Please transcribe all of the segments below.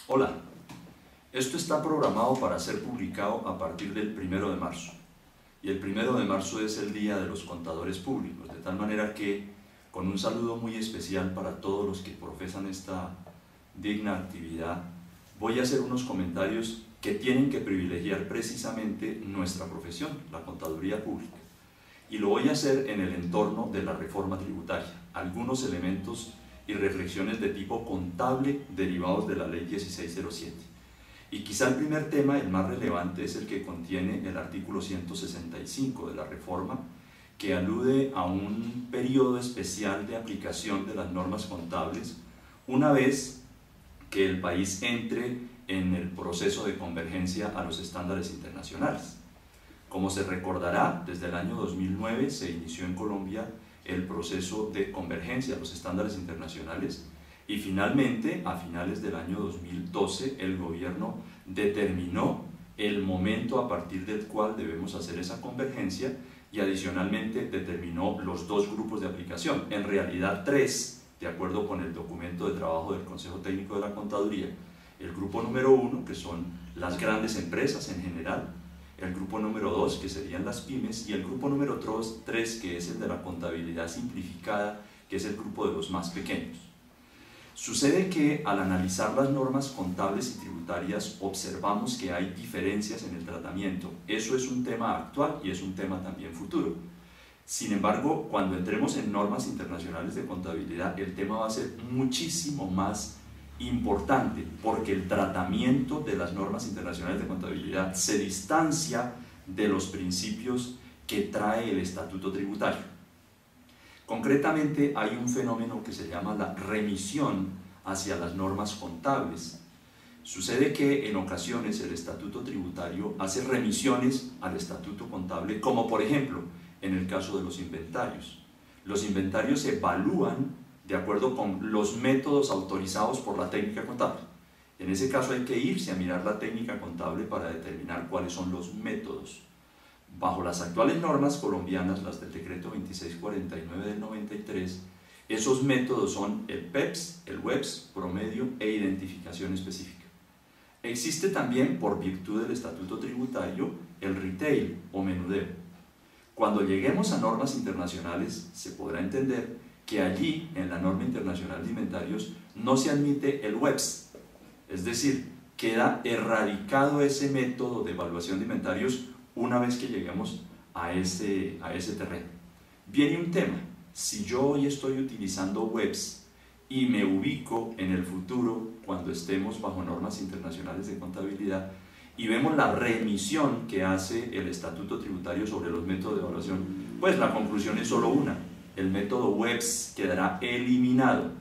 Hola, esto está programado para ser publicado a partir del 1 de marzo. Y el 1 de marzo es el Día de los Contadores Públicos, de tal manera que, con un saludo muy especial para todos los que profesan esta digna actividad, voy a hacer unos comentarios que tienen que privilegiar precisamente nuestra profesión, la contaduría pública. Y lo voy a hacer en el entorno de la reforma tributaria, algunos elementos y reflexiones de tipo contable derivados de la Ley 1607. Y quizá el primer tema, el más relevante, es el que contiene el artículo 165 de la reforma, que alude a un periodo especial de aplicación de las normas contables una vez que el país entre en el proceso de convergencia a los estándares internacionales. Como se recordará, desde el año 2009 se inició en Colombia el proceso de convergencia a los estándares internacionales y finalmente, a finales del año 2012, el gobierno determinó el momento a partir del cual debemos hacer esa convergencia y adicionalmente determinó los dos grupos de aplicación, en realidad tres, de acuerdo con el documento de trabajo del Consejo Técnico de la Contaduría. El grupo número 1, que son las grandes empresas en general, el grupo número 2, que serían las pymes, y el grupo número 3, que es el de la contabilidad simplificada, que es el grupo de los más pequeños. Sucede que al analizar las normas contables y tributarias observamos que hay diferencias en el tratamiento. Eso es un tema actual y es un tema también futuro. Sin embargo, cuando entremos en normas internacionales de contabilidad, el tema va a ser muchísimo más importante, porque el tratamiento de las normas internacionales de contabilidad se distancia de los principios que trae el estatuto tributario. Concretamente, hay un fenómeno que se llama la remisión hacia las normas contables. Sucede que en ocasiones el estatuto tributario hace remisiones al estatuto contable, como por ejemplo en el caso de los inventarios. Los inventarios se evalúan de acuerdo con los métodos autorizados por la técnica contable. En ese caso hay que irse a mirar la técnica contable para determinar cuáles son los métodos. Bajo las actuales normas colombianas, las del decreto 2649 del 93, esos métodos son el PEPS, el WEPS, promedio e identificación específica. Existe también, por virtud del estatuto tributario, el retail o menudeo. Cuando lleguemos a normas internacionales, se podrá entender que allí, en la norma internacional de inventarios, no se admite el WEPS, es decir, queda erradicado ese método de evaluación de inventarios una vez que lleguemos a ese terreno. Viene un tema: si yo hoy estoy utilizando WEPS y me ubico en el futuro, cuando estemos bajo normas internacionales de contabilidad, y vemos la remisión que hace el estatuto tributario sobre los métodos de evaluación, pues la conclusión es solo una: el método WEPS quedará eliminado.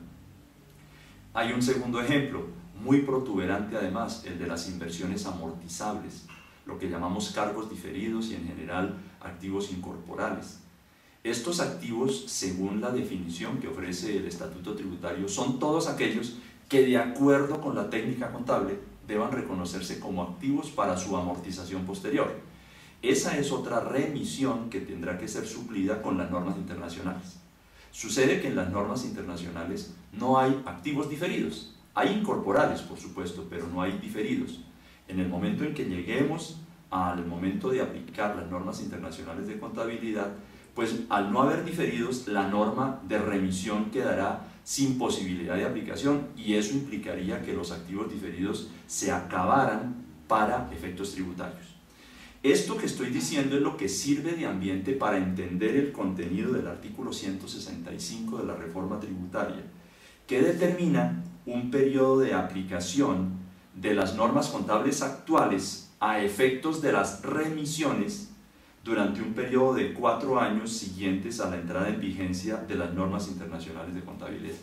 Hay un segundo ejemplo, muy protuberante además, el de las inversiones amortizables, lo que llamamos cargos diferidos y en general activos incorporales. Estos activos, según la definición que ofrece el estatuto tributario, son todos aquellos que, de acuerdo con la técnica contable, deban reconocerse como activos para su amortización posterior. Esa es otra remisión que tendrá que ser suplida con las normas internacionales. Sucede que en las normas internacionales no hay activos diferidos. Hay incorporales, por supuesto, pero no hay diferidos. En el momento en que lleguemos al momento de aplicar las normas internacionales de contabilidad, pues al no haber diferidos, la norma de remisión quedará sin posibilidad de aplicación y eso implicaría que los activos diferidos se acabaran para efectos tributarios. Esto que estoy diciendo es lo que sirve de ambiente para entender el contenido del artículo 165 de la reforma tributaria, que determina un periodo de aplicación de las normas contables actuales a efectos de las remisiones durante un periodo de 4 años siguientes a la entrada en vigencia de las normas internacionales de contabilidad.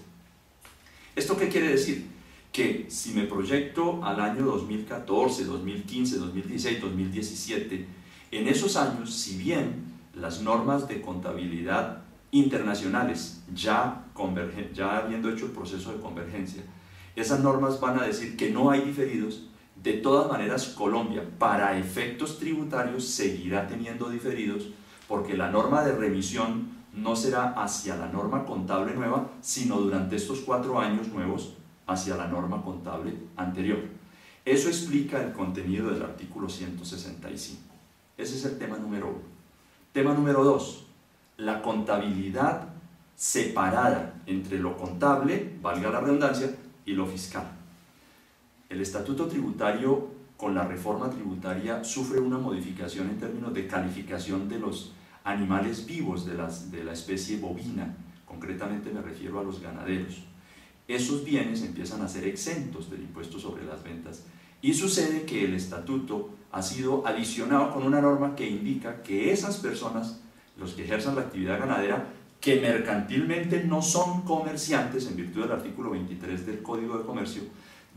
¿Esto qué quiere decir? Que si me proyecto al año 2014, 2015, 2016, 2017, en esos años, si bien las normas de contabilidad internacionales ya habiendo hecho el proceso de convergencia, esas normas van a decir que no hay diferidos, de todas maneras Colombia, para efectos tributarios, seguirá teniendo diferidos, porque la norma de remisión no será hacia la norma contable nueva, sino durante estos 4 años nuevos hacia la norma contable anterior. Eso explica el contenido del artículo 165. Ese es el tema número 1. Tema número 2, la contabilidad separada entre lo contable, valga la redundancia, y lo fiscal. El estatuto tributario con la reforma tributaria sufre una modificación en términos de calificación de los animales vivos de la especie bovina, concretamente me refiero a los ganaderos. Esos bienes empiezan a ser exentos del impuesto sobre las ventas y sucede que el estatuto ha sido adicionado con una norma que indica que esas personas, los que ejerzan la actividad ganadera, que mercantilmente no son comerciantes en virtud del artículo 23 del Código de Comercio,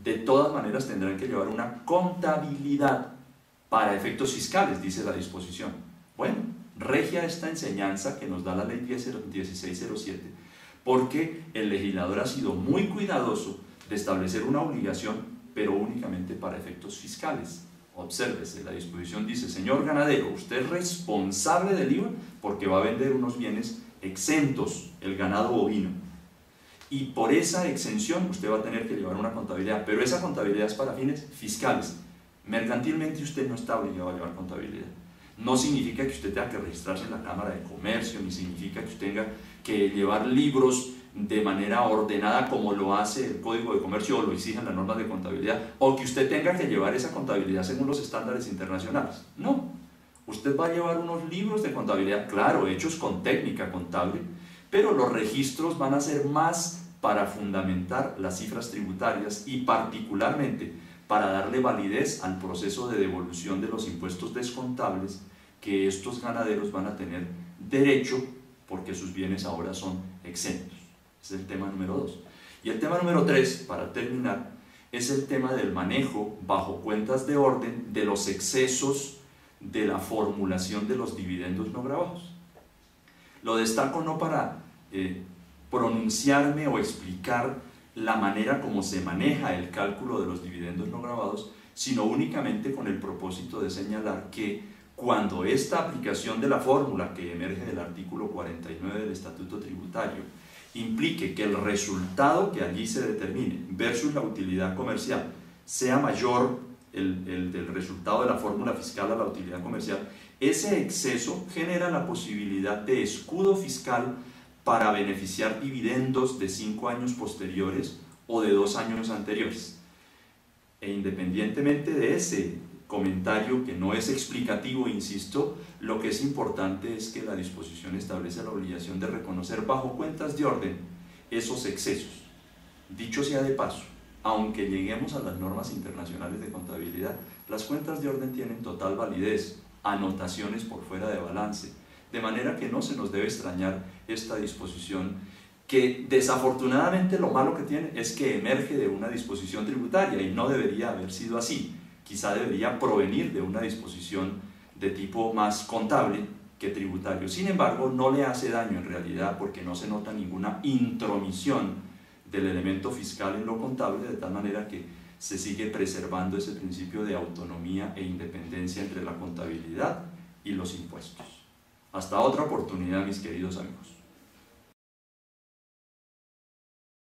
de todas maneras tendrán que llevar una contabilidad para efectos fiscales, dice la disposición. Bueno, regia esta enseñanza que nos da la ley 1607, porque el legislador ha sido muy cuidadoso de establecer una obligación, pero únicamente para efectos fiscales. Obsérvese, la disposición dice: señor ganadero, usted es responsable del IVA porque va a vender unos bienes exentos, el ganado bovino, y por esa exención usted va a tener que llevar una contabilidad, pero esa contabilidad es para fines fiscales. Mercantilmente usted no está obligado a llevar contabilidad. No significa que usted tenga que registrarse en la Cámara de Comercio, ni significa que usted tenga que llevar libros de manera ordenada como lo hace el Código de Comercio o lo exigen las normas de contabilidad, o que usted tenga que llevar esa contabilidad según los estándares internacionales. No, usted va a llevar unos libros de contabilidad, claro, hechos con técnica contable, pero los registros van a ser más para fundamentar las cifras tributarias y particularmente para darle validez al proceso de devolución de los impuestos descontables que estos ganaderos van a tener derecho porque sus bienes ahora son exentos. Ese es el tema número 2. Y el tema número 3, para terminar, es el tema del manejo bajo cuentas de orden de los excesos de la formulación de los dividendos no gravados. Lo destaco no para pronunciarme o explicar la manera como se maneja el cálculo de los dividendos no gravados, sino únicamente con el propósito de señalar que cuando esta aplicación de la fórmula que emerge del artículo 49 del Estatuto Tributario implique que el resultado que allí se determine versus la utilidad comercial sea mayor el del resultado de la fórmula fiscal a la utilidad comercial, ese exceso genera la posibilidad de escudo fiscal para beneficiar dividendos de 5 años posteriores o de 2 años anteriores. E independientemente de ese comentario que no es explicativo, insisto, lo que es importante es que la disposición establece la obligación de reconocer bajo cuentas de orden esos excesos. Dicho sea de paso, aunque lleguemos a las normas internacionales de contabilidad, las cuentas de orden tienen total validez, anotaciones por fuera de balance, de manera que no se nos debe extrañar esta disposición que desafortunadamente lo malo que tiene es que emerge de una disposición tributaria y no debería haber sido así. Quizá debería provenir de una disposición de tipo más contable que tributario. Sin embargo, no le hace daño en realidad porque no se nota ninguna intromisión del elemento fiscal en lo contable, de tal manera que se sigue preservando ese principio de autonomía e independencia entre la contabilidad y los impuestos. Hasta otra oportunidad, mis queridos amigos.